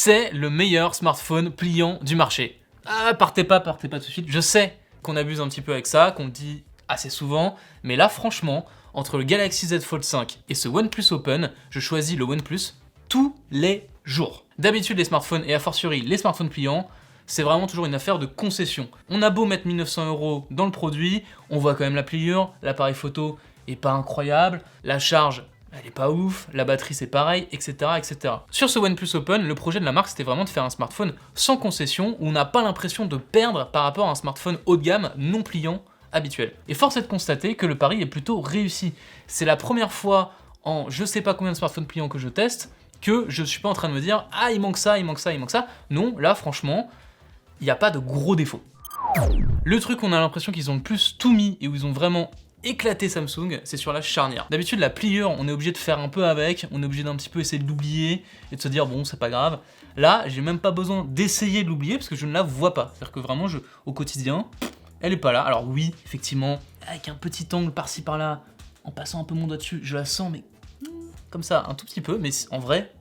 c'est le meilleur smartphone pliant du marché. Ah, partez pas tout de suite. Je sais qu'on abuse un petit peu avec ça, qu'on le dit assez souvent, mais là, franchement, entre le Galaxy Z Fold 5 et ce OnePlus Open, je choisis le OnePlus tous les jours. D'habitude, les smartphones, et a fortiori les smartphones pliants, c'est vraiment toujours une affaire de concession. On a beau mettre 1900 € dans le produit, on voit quand même la pliure, l'appareil photo est pas incroyable, la charge elle est pas ouf, la batterie c'est pareil, etc., etc. Sur ce OnePlus Open, le projet de la marque c'était vraiment de faire un smartphone sans concession où on n'a pas l'impression de perdre par rapport à un smartphone haut de gamme non pliant habituel. Et force est de constater que le pari est plutôt réussi. C'est la première fois en je sais pas combien de smartphones pliants que je teste que je suis pas en train de me dire ah il manque ça, il manque ça, il manque ça. Non, là franchement, il n'y a pas de gros défauts. Le truc où on a l'impression qu'ils ont le plus tout mis et où ils ont vraiment éclaté Samsung, c'est sur la charnière. D'habitude, la pliure, on est obligé de faire un peu avec, on est obligé d'un petit peu essayer de l'oublier et de se dire bon, c'est pas grave. Là, j'ai même pas besoin d'essayer de l'oublier parce que je ne la vois pas. C'est-à-dire que vraiment, au quotidien, elle est pas là. Alors oui, effectivement, avec un petit angle par-ci par-là, en passant un peu mon doigt dessus, je la sens, mais comme ça, un tout petit peu, mais en vrai,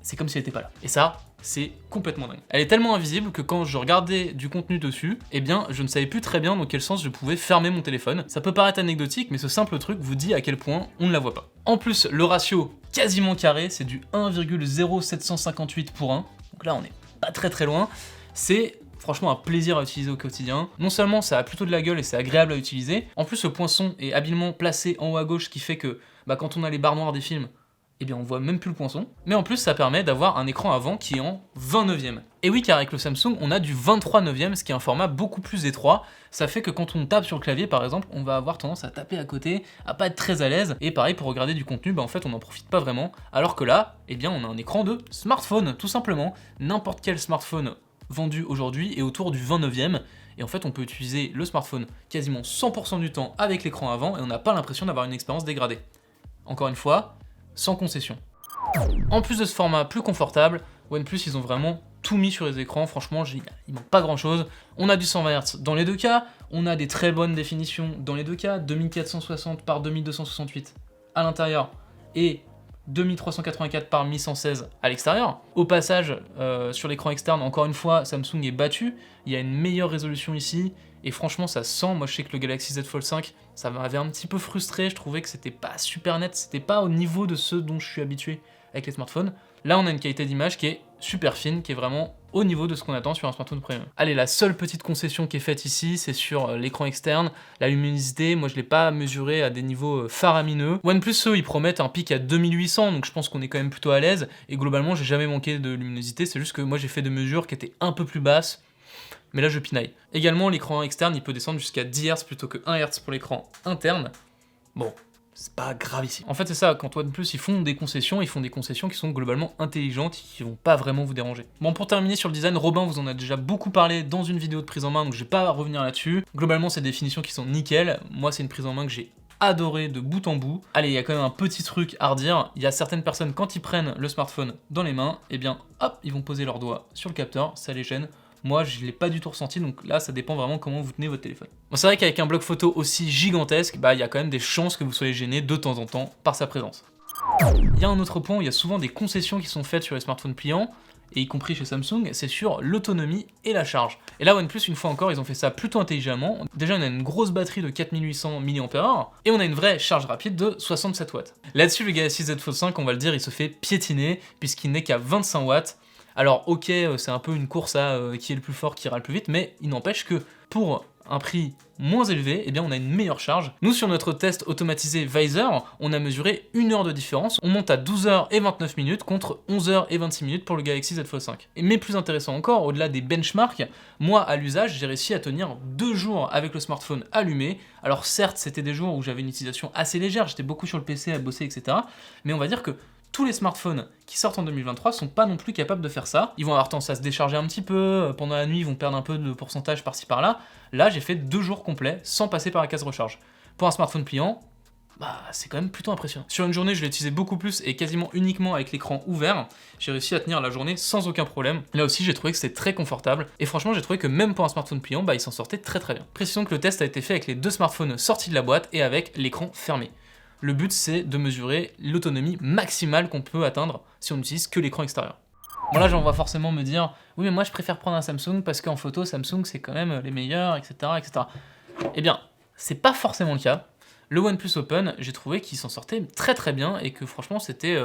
c'est comme si elle était pas là. Et ça, c'est complètement dingue. Elle est tellement invisible que quand je regardais du contenu dessus, eh bien, je ne savais plus très bien dans quel sens je pouvais fermer mon téléphone. Ça peut paraître anecdotique, mais ce simple truc vous dit à quel point on ne la voit pas. En plus, le ratio quasiment carré, c'est du 1,0758 pour 1. Donc là, on n'est pas très loin. C'est franchement un plaisir à utiliser au quotidien. Non seulement ça a plutôt de la gueule et c'est agréable à utiliser, en plus le poinçon est habilement placé en haut à gauche, ce qui fait que quand on a les barres noires des films, eh bien on voit même plus le poinçon. Mais en plus ça permet d'avoir un écran avant qui est en 29e. Et oui, car avec le Samsung, on a du 23/9e, ce qui est un format beaucoup plus étroit. Ça fait que quand on tape sur le clavier par exemple, on va avoir tendance à taper à côté, à pas être très à l'aise. Et pareil, pour regarder du contenu, en fait on n'en profite pas vraiment. Alors que là, eh bien on a un écran de smartphone, tout simplement. N'importe quel smartphone vendu aujourd'hui est autour du 29e. Et en fait on peut utiliser le smartphone quasiment 100% du temps avec l'écran avant et on n'a pas l'impression d'avoir une expérience dégradée. Encore une fois, sans concession. En plus de ce format plus confortable, OnePlus ils ont vraiment tout mis sur les écrans, franchement il manque pas grand chose. On a du 120 Hz dans les deux cas, on a des très bonnes définitions dans les deux cas, 2460 par 2268 à l'intérieur et 2384 par 1116 à l'extérieur. Au passage, sur l'écran externe, encore une fois, Samsung est battu, il y a une meilleure résolution ici, et franchement ça sent, moi je sais que le Galaxy Z Fold 5, ça m'avait un petit peu frustré, je trouvais que c'était pas super net, c'était pas au niveau de ceux dont je suis habitué avec les smartphones. Là on a une qualité d'image qui est super fine, qui est vraiment au niveau de ce qu'on attend sur un smartphone premium. Allez, la seule petite concession qui est faite ici, c'est sur l'écran externe, la luminosité, moi je l'ai pas mesuré à des niveaux faramineux. OnePlus, eux, ils promettent un pic à 2800, donc je pense qu'on est quand même plutôt à l'aise, et globalement j'ai jamais manqué de luminosité, c'est juste que moi j'ai fait des mesures qui étaient un peu plus basses, mais là je pinaille. Également, l'écran externe, il peut descendre jusqu'à 10 Hz plutôt que 1 Hz pour l'écran interne. Bon, c'est pas grave ici. En fait, c'est ça, quand OnePlus ils font des concessions qui sont globalement intelligentes, qui vont pas vraiment vous déranger. Bon, pour terminer sur le design, Robin vous en a déjà beaucoup parlé dans une vidéo de prise en main, donc je vais pas revenir là-dessus. Globalement, c'est des définitions qui sont nickel. Moi, c'est une prise en main que j'ai adoré de bout en bout. Allez, il y a quand même un petit truc à redire. Il y a certaines personnes, quand ils prennent le smartphone dans les mains, eh bien, hop, ils vont poser leurs doigts sur le capteur, ça les gêne. Moi, je l'ai pas du tout ressenti, donc là, ça dépend vraiment comment vous tenez votre téléphone. Bon, c'est vrai qu'avec un bloc photo aussi gigantesque, il y a quand même des chances que vous soyez gêné de temps en temps par sa présence. Il y a un autre point où il y a souvent des concessions qui sont faites sur les smartphones pliants, et y compris chez Samsung, c'est sur l'autonomie et la charge. Et là, OnePlus, une fois encore, ils ont fait ça plutôt intelligemment. Déjà, on a une grosse batterie de 4800 mAh, et on a une vraie charge rapide de 67 watts. Là-dessus, le Galaxy Z Fold 5, on va le dire, il se fait piétiner, puisqu'il n'est qu'à 25 watts. Alors ok, c'est un peu une course à qui est le plus fort, qui ira le plus vite, mais il n'empêche que pour un prix moins élevé, eh bien on a une meilleure charge. Nous, sur notre test automatisé Visor, on a mesuré 1 heure de différence. On monte à 12h29 contre 11h26 pour le Galaxy Z Fold 5. Mais plus intéressant encore, au-delà des benchmarks, moi à l'usage, j'ai réussi à tenir 2 jours avec le smartphone allumé. Alors certes, c'était des jours où j'avais une utilisation assez légère, j'étais beaucoup sur le PC à bosser, etc. Mais on va dire que tous les smartphones qui sortent en 2023 sont pas non plus capables de faire ça. Ils vont avoir tendance à se décharger un petit peu, pendant la nuit ils vont perdre un peu de pourcentage par-ci par-là. Là j'ai fait 2 jours complets sans passer par la case recharge. Pour un smartphone pliant, c'est quand même plutôt impressionnant. Sur une journée je l'ai utilisé beaucoup plus et quasiment uniquement avec l'écran ouvert. J'ai réussi à tenir la journée sans aucun problème. Là aussi j'ai trouvé que c'était très confortable et franchement j'ai trouvé que même pour un smartphone pliant, il s'en sortait très bien. Précisons que le test a été fait avec les 2 smartphones sortis de la boîte et avec l'écran fermé. Le but, c'est de mesurer l'autonomie maximale qu'on peut atteindre si on n'utilise que l'écran extérieur. Bon là, j'en vois forcément me dire « Oui, mais moi je préfère prendre un Samsung parce qu'en photo, Samsung c'est quand même les meilleurs, etc. etc. » Eh bien, c'est pas forcément le cas. Le OnePlus Open, j'ai trouvé qu'il s'en sortait très très bien et que franchement c'était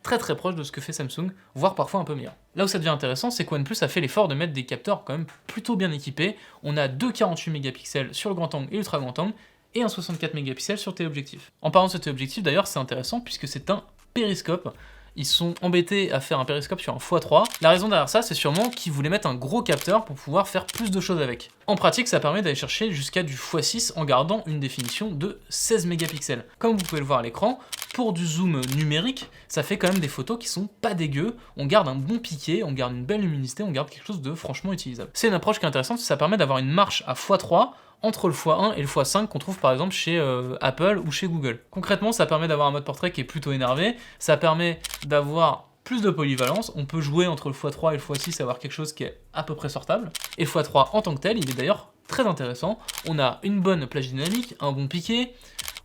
très très proche de ce que fait Samsung, voire parfois un peu meilleur. Là où ça devient intéressant, c'est que OnePlus a fait l'effort de mettre des capteurs quand même plutôt bien équipés. On a deux 48 mégapixels sur le grand angle et ultra grand angle, et un 64 mégapixels sur téléobjectif. En parlant de ce téléobjectif d'ailleurs, c'est intéressant puisque c'est un périscope. Ils sont embêtés à faire un périscope sur un x3. La raison derrière ça, c'est sûrement qu'ils voulaient mettre un gros capteur pour pouvoir faire plus de choses avec. En pratique, ça permet d'aller chercher jusqu'à du x6 en gardant une définition de 16 mégapixels. Comme vous pouvez le voir à l'écran, pour du zoom numérique, ça fait quand même des photos qui sont pas dégueu. On garde un bon piqué, on garde une belle luminosité, on garde quelque chose de franchement utilisable. C'est une approche qui est intéressante, ça permet d'avoir une marche à x3 entre le x1 et le x5 qu'on trouve par exemple chez Apple ou chez Google. Concrètement, ça permet d'avoir un mode portrait qui est plutôt énervé, ça permet d'avoir plus de polyvalence, on peut jouer entre le x3 et le x6 et avoir quelque chose qui est à peu près sortable. Et le x3 en tant que tel, il est d'ailleurs très intéressant. On a une bonne plage dynamique, un bon piqué,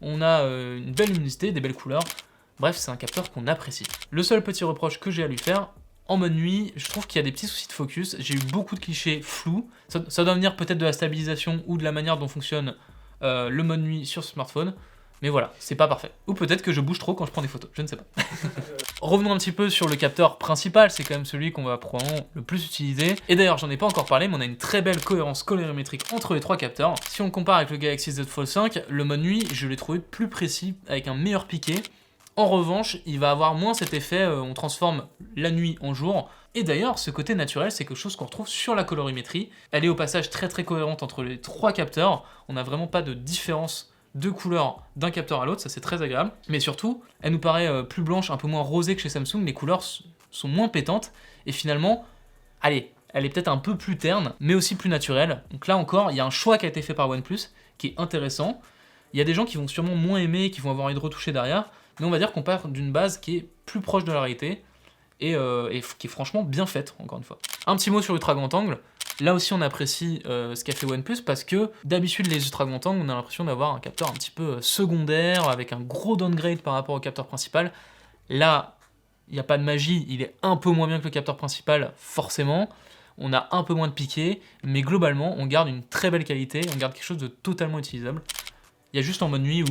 on a une belle luminosité, des belles couleurs. Bref, c'est un capteur qu'on apprécie. Le seul petit reproche que j'ai à lui faire, en mode nuit, je trouve qu'il y a des petits soucis de focus, j'ai eu beaucoup de clichés flous, ça doit venir peut-être de la stabilisation ou de la manière dont fonctionne le mode nuit sur ce smartphone, mais voilà, c'est pas parfait. Ou peut-être que je bouge trop quand je prends des photos, je ne sais pas. Revenons un petit peu sur le capteur principal, c'est quand même celui qu'on va probablement le plus utiliser. Et d'ailleurs, j'en ai pas encore parlé, mais on a une très belle cohérence colorimétrique entre les trois capteurs. Si on compare avec le Galaxy Z Fold 5, le mode nuit, je l'ai trouvé plus précis, avec un meilleur piqué. En revanche, il va avoir moins cet effet, on transforme la nuit en jour. Et d'ailleurs, ce côté naturel, c'est quelque chose qu'on retrouve sur la colorimétrie. Elle est au passage très très cohérente entre les trois capteurs. On n'a vraiment pas de différence de couleur d'un capteur à l'autre, ça c'est très agréable. Mais surtout, elle nous paraît plus blanche, un peu moins rosée que chez Samsung. Les couleurs sont moins pétantes. Et finalement, allez, elle est peut-être un peu plus terne, mais aussi plus naturelle. Donc là encore, il y a un choix qui a été fait par OnePlus, qui est intéressant. Il y a des gens qui vont sûrement moins aimer, qui vont avoir envie de retoucher derrière. Mais on va dire qu'on part d'une base qui est plus proche de la réalité et qui est franchement bien faite, encore une fois. Un petit mot sur l'ultra grand angle. Là aussi, on apprécie ce qu'a fait OnePlus parce que d'habitude, les ultra grand angle, on a l'impression d'avoir un capteur un petit peu secondaire avec un gros downgrade par rapport au capteur principal. Là, il n'y a pas de magie, il est un peu moins bien que le capteur principal, forcément. On a un peu moins de piqué, mais globalement, on garde une très belle qualité, on garde quelque chose de totalement utilisable. Il y a juste en mode nuit où,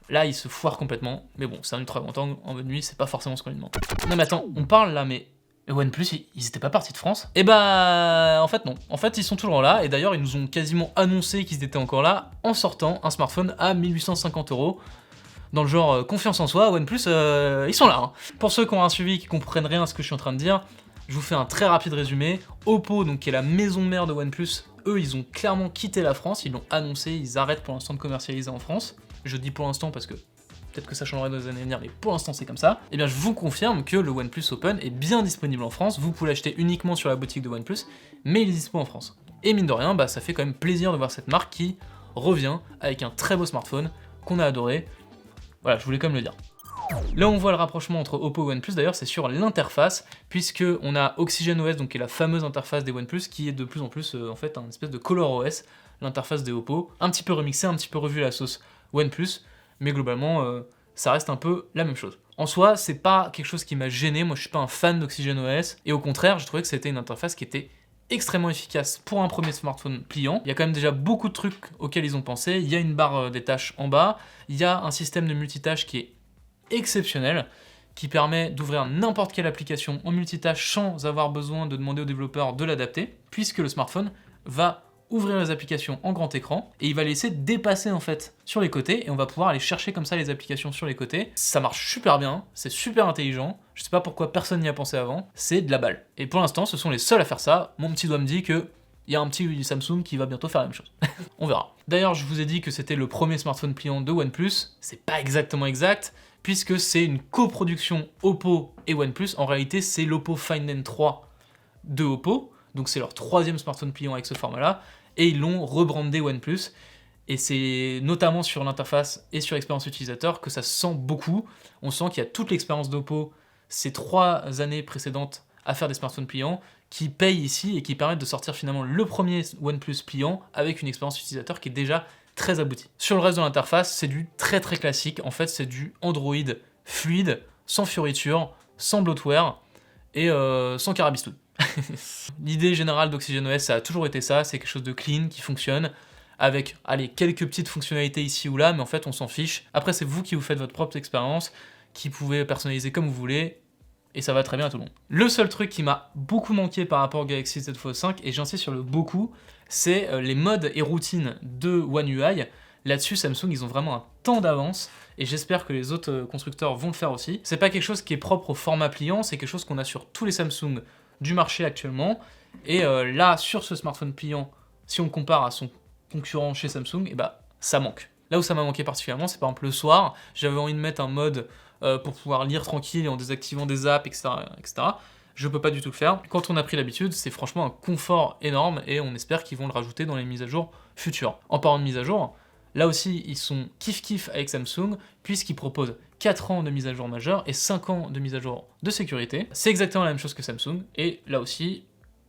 là, il se foire complètement. Mais bon, c'est un ultra grand angle, en mode nuit, c'est pas forcément ce qu'on lui demande. Non mais attends, on parle là, mais OnePlus, ils étaient pas partis de France? Eh bah, en fait non. En fait, ils sont toujours là, et d'ailleurs, ils nous ont quasiment annoncé qu'ils étaient encore là, en sortant un smartphone à 1850 €. Dans le genre confiance en soi, OnePlus, ils sont là. Hein. Pour ceux qui ont un suivi, qui comprennent rien à ce que je suis en train de dire, je vous fais un très rapide résumé. Oppo, donc qui est la maison mère de OnePlus, eux, ils ont clairement quitté la France, ils l'ont annoncé, ils arrêtent pour l'instant de commercialiser en France. Je dis pour l'instant parce que peut-être que ça changerait dans les années à venir, mais pour l'instant c'est comme ça. Et bien je vous confirme que le OnePlus Open est bien disponible en France, vous pouvez l'acheter uniquement sur la boutique de OnePlus, mais il est dispo en France. Et mine de rien, bah, ça fait quand même plaisir de voir cette marque qui revient avec un très beau smartphone qu'on a adoré. Voilà, je voulais quand même le dire. Là où on voit le rapprochement entre Oppo et OnePlus d'ailleurs, c'est sur l'interface, puisque on a OxygenOS, donc qui est la fameuse interface des OnePlus, qui est de plus en plus en fait un espèce de ColorOS, l'interface des Oppo, un petit peu remixée, un petit peu revue à la sauce OnePlus, mais globalement ça reste un peu la même chose. En soi, c'est pas quelque chose qui m'a gêné, moi je suis pas un fan d'OxygenOS, et au contraire, je trouvais que c'était une interface qui était extrêmement efficace pour un premier smartphone pliant. Il y a quand même déjà beaucoup de trucs auxquels ils ont pensé, il y a une barre des tâches en bas, il y a un système de multitâche qui est exceptionnel, qui permet d'ouvrir n'importe quelle application en multitâche sans avoir besoin de demander aux développeurs de l'adapter, puisque le smartphone va ouvrir les applications en grand écran et il va laisser dépasser en fait sur les côtés et on va pouvoir aller chercher comme ça les applications sur les côtés. Ça marche super bien, c'est super intelligent, je sais pas pourquoi personne n'y a pensé avant, c'est de la balle. Et pour l'instant, ce sont les seuls à faire ça. Mon petit doigt me dit que il y a un petit Samsung qui va bientôt faire la même chose. On verra. D'ailleurs, je vous ai dit que c'était le premier smartphone pliant de OnePlus, c'est pas exactement exact, puisque c'est une coproduction Oppo et OnePlus. En réalité, c'est l'Oppo Find N3 de Oppo, donc c'est leur troisième smartphone pliant avec ce format-là, et ils l'ont rebrandé OnePlus, et c'est notamment sur l'interface et sur l'expérience utilisateur que ça se sent beaucoup. On sent qu'il y a toute l'expérience d'Oppo ces 3 années précédentes à faire des smartphones pliants, qui payent ici et qui permettent de sortir finalement le premier OnePlus pliant avec une expérience utilisateur qui est déjà très aboutie. Sur le reste de l'interface, c'est du très très classique, en fait c'est du Android fluide, sans fioritures, sans bloatware, et sans carabistouille. L'idée générale d'OxygenOS, ça a toujours été ça, c'est quelque chose de clean, qui fonctionne, avec, allez, quelques petites fonctionnalités ici ou là, mais en fait, on s'en fiche. Après, c'est vous qui vous faites votre propre expérience, qui pouvez personnaliser comme vous voulez, et ça va très bien à tout le monde. Le seul truc qui m'a beaucoup manqué par rapport au Galaxy Z Fold 5, et j'insiste sur le beaucoup, c'est les modes et routines de One UI. Là-dessus, Samsung, ils ont vraiment un temps d'avance, et j'espère que les autres constructeurs vont le faire aussi. C'est pas quelque chose qui est propre au format pliant, c'est quelque chose qu'on a sur tous les Samsung du marché actuellement, et là, sur ce smartphone pliant, si on le compare à son concurrent chez Samsung, et bah, ça manque. Là où ça m'a manqué particulièrement, c'est par exemple le soir, j'avais envie de mettre un mode pour pouvoir lire tranquille et en désactivant des apps, etc., etc. Je peux pas du tout le faire. Quand on a pris l'habitude, c'est franchement un confort énorme et on espère qu'ils vont le rajouter dans les mises à jour futures. En parlant de mise à jour, là aussi, ils sont kiff-kiff avec Samsung, puisqu'ils proposent 4 ans de mise à jour majeure et 5 ans de mise à jour de sécurité. C'est exactement la même chose que Samsung, et là aussi,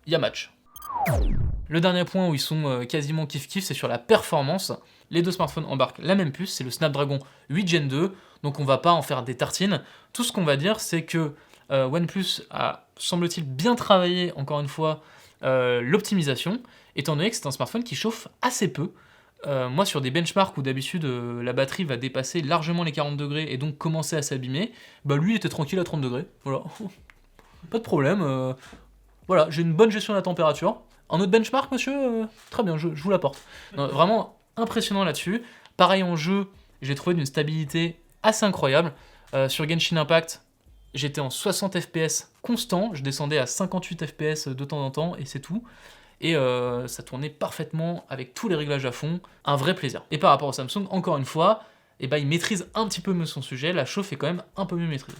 il y a match. Le dernier point où ils sont quasiment kiff-kiff, c'est sur la performance. Les deux smartphones embarquent la même puce, c'est le Snapdragon 8 Gen 2, donc on va pas en faire des tartines. Tout ce qu'on va dire, c'est que OnePlus a, semble-t-il, bien travaillé, encore une fois, l'optimisation, étant donné que c'est un smartphone qui chauffe assez peu. Moi, sur des benchmarks où d'habitude la batterie va dépasser largement les 40 degrés et donc commencer à s'abîmer, bah lui il était tranquille à 30 degrés, voilà. Pas de problème, voilà, j'ai une bonne gestion de la température. Un autre benchmark, monsieur très bien, je vous l'apporte. Vraiment impressionnant là-dessus. Pareil en jeu, j'ai trouvé d'une stabilité assez incroyable. Sur Genshin Impact, j'étais en 60 fps constant, je descendais à 58 fps de temps en temps, et c'est tout. Et ça tournait parfaitement avec tous les réglages à fond, un vrai plaisir. Et par rapport au Samsung, encore une fois, eh ben, il maîtrise un petit peu mieux son sujet, la chauffe est quand même un peu mieux maîtrisée.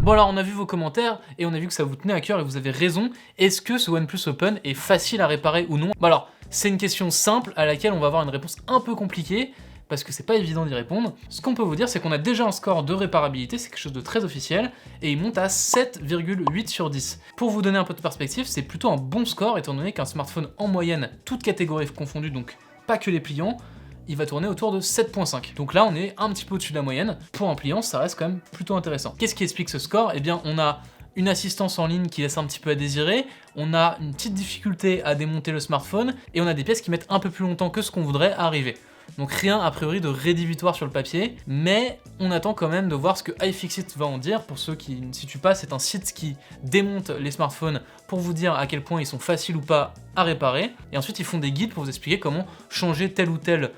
Bon alors on a vu vos commentaires et on a vu que ça vous tenait à cœur et vous avez raison. Est-ce que ce OnePlus Open est facile à réparer ou non? Bon alors, c'est une question simple à laquelle on va avoir une réponse un peu compliquée, parce que c'est pas évident d'y répondre. Ce qu'on peut vous dire, c'est qu'on a déjà un score de réparabilité, c'est quelque chose de très officiel, et il monte à 7,8 sur 10. Pour vous donner un peu de perspective, c'est plutôt un bon score, étant donné qu'un smartphone en moyenne, toutes catégories confondues, donc pas que les pliants, il va tourner autour de 7.5. Donc là, on est un petit peu au-dessus de la moyenne. Pour un pliant, ça reste quand même plutôt intéressant. Qu'est-ce qui explique ce score? Eh bien, on a une assistance en ligne qui laisse un petit peu à désirer, on a une petite difficulté à démonter le smartphone, et on a des pièces qui mettent un peu plus longtemps que ce qu'on voudrait arriver. Donc rien a priori de rédhibitoire sur le papier, mais on attend quand même de voir ce que iFixit va en dire. Pour ceux qui ne situent pas, c'est un site qui démonte les smartphones pour vous dire à quel point ils sont faciles ou pas à réparer, et ensuite ils font des guides pour vous expliquer comment changer tel ou tel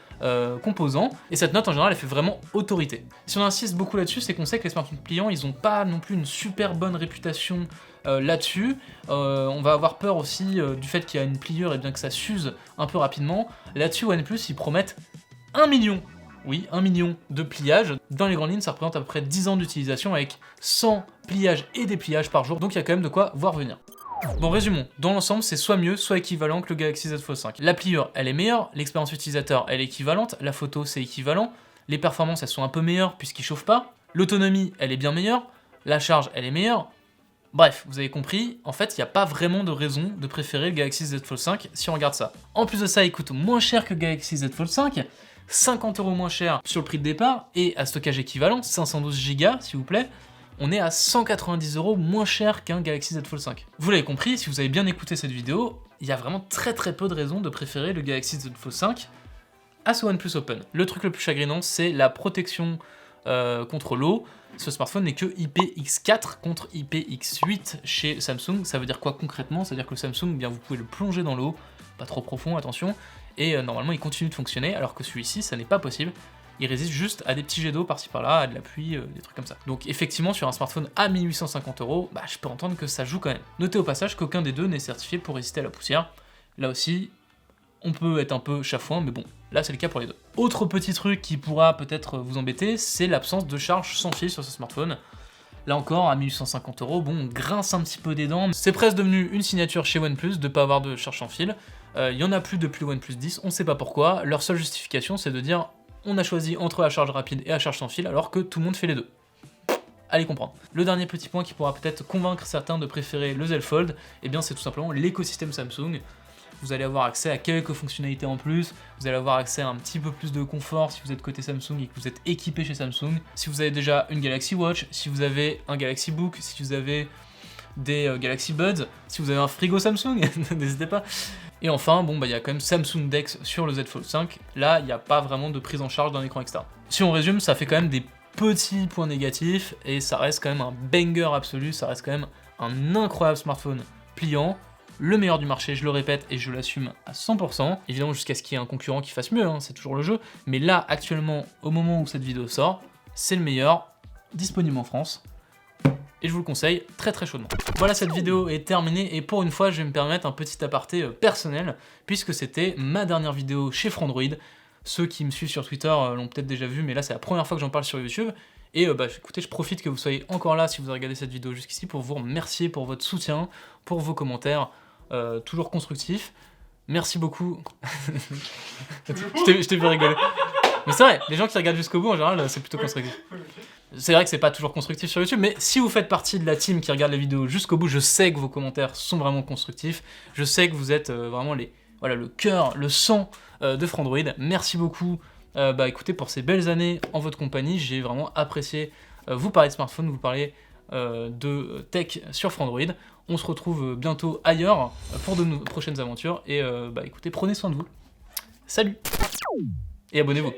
composant, et cette note en général elle fait vraiment autorité. Si on insiste beaucoup là-dessus, c'est qu'on sait que les smartphones pliants, ils n'ont pas non plus une super bonne réputation là-dessus. On va avoir peur aussi du fait qu'il y a une pliure et bien que ça s'use un peu rapidement. Là-dessus, OnePlus, ils promettent 1 million, oui, 1 million de pliages. Dans les grandes lignes, ça représente à peu près 10 ans d'utilisation avec 100 pliages et dépliages par jour, donc il y a quand même de quoi voir venir. Bon, résumons. Dans l'ensemble, c'est soit mieux, soit équivalent que le Galaxy Z Fold 5. La pliure, elle est meilleure, l'expérience utilisateur, elle est équivalente, la photo, c'est équivalent, les performances, elles sont un peu meilleures puisqu'ils chauffent pas, l'autonomie, elle est bien meilleure, la charge, elle est meilleure. Bref, vous avez compris, en fait, il n'y a pas vraiment de raison de préférer le Galaxy Z Fold 5 si on regarde ça. En plus de ça, il coûte moins cher que le Galaxy Z Fold 5, 50 € moins cher sur le prix de départ, et à stockage équivalent, 512 Go s'il vous plaît, on est à 190 € moins cher qu'un Galaxy Z Fold 5. Vous l'avez compris, si vous avez bien écouté cette vidéo, il y a vraiment très peu de raisons de préférer le Galaxy Z Fold 5 à ce OnePlus Open. Le truc le plus chagrinant, c'est la protection contre l'eau. Ce smartphone n'est que IPX4 contre IPX8 chez Samsung. Ça veut dire quoi concrètement? Ça veut dire que le Samsung, bien, vous pouvez le plonger dans l'eau, pas trop profond, attention, et normalement il continue de fonctionner, alors que celui-ci, ça n'est pas possible. Il résiste juste à des petits jets d'eau par-ci par-là, à de la pluie, des trucs comme ça. Donc effectivement, sur un smartphone à 1850 €, bah, je peux entendre que ça joue quand même. Notez au passage qu'aucun des deux n'est certifié pour résister à la poussière. Là aussi, on peut être un peu chafouin, mais bon, là c'est le cas pour les deux. Autre petit truc qui pourra peut-être vous embêter, c'est l'absence de charge sans fil sur ce smartphone. Là encore, à 1850 €, bon, on grince un petit peu des dents. C'est presque devenu une signature chez OnePlus de ne pas avoir de charge sans fil. Il y en a plus depuis le OnePlus 10, on sait pas pourquoi. Leur seule justification, c'est de dire on a choisi entre la charge rapide et la charge sans fil, alors que tout le monde fait les deux. Allez comprendre. Le dernier petit point qui pourra peut-être convaincre certains de préférer le Z Fold, eh bien c'est tout simplement l'écosystème Samsung. Vous allez avoir accès à quelques fonctionnalités en plus, vous allez avoir accès à un petit peu plus de confort si vous êtes côté Samsung et que vous êtes équipé chez Samsung. Si vous avez déjà une Galaxy Watch, si vous avez un Galaxy Book, si vous avez des Galaxy Buds, si vous avez un frigo Samsung, n'hésitez pas. Et enfin, bon, il y a quand même Samsung DeX sur le Z Fold 5, là, il n'y a pas vraiment de prise en charge d'un écran externe. Si on résume, ça fait quand même des petits points négatifs, et ça reste quand même un banger absolu, ça reste quand même un incroyable smartphone pliant, le meilleur du marché, je le répète, et je l'assume à 100%, évidemment jusqu'à ce qu'il y ait un concurrent qui fasse mieux, hein, c'est toujours le jeu, mais là, actuellement, au moment où cette vidéo sort, c'est le meilleur, disponible en France, et je vous le conseille très très chaudement. Voilà, cette vidéo est terminée, et pour une fois, je vais me permettre un petit aparté personnel, puisque c'était ma dernière vidéo chez Frandroid. Ceux qui me suivent sur Twitter l'ont peut-être déjà vu, mais là c'est la première fois que j'en parle sur YouTube. Et écoutez, je profite que vous soyez encore là si vous avez regardé cette vidéo jusqu'ici pour vous remercier pour votre soutien, pour vos commentaires, toujours constructifs. Merci beaucoup. Je t'ai vu rigoler. Mais c'est vrai, les gens qui regardent jusqu'au bout en général, c'est plutôt constructif. C'est vrai que c'est pas toujours constructif sur YouTube, mais si vous faites partie de la team qui regarde les vidéos jusqu'au bout, je sais que vos commentaires sont vraiment constructifs. Je sais que vous êtes vraiment le cœur, le sang de Frandroid. Merci beaucoup écoutez, pour ces belles années en votre compagnie. J'ai vraiment apprécié vous parler de smartphone, vous parler de tech sur Frandroid. On se retrouve bientôt ailleurs pour de prochaines aventures. Et écoutez, prenez soin de vous. Salut! Et abonnez-vous.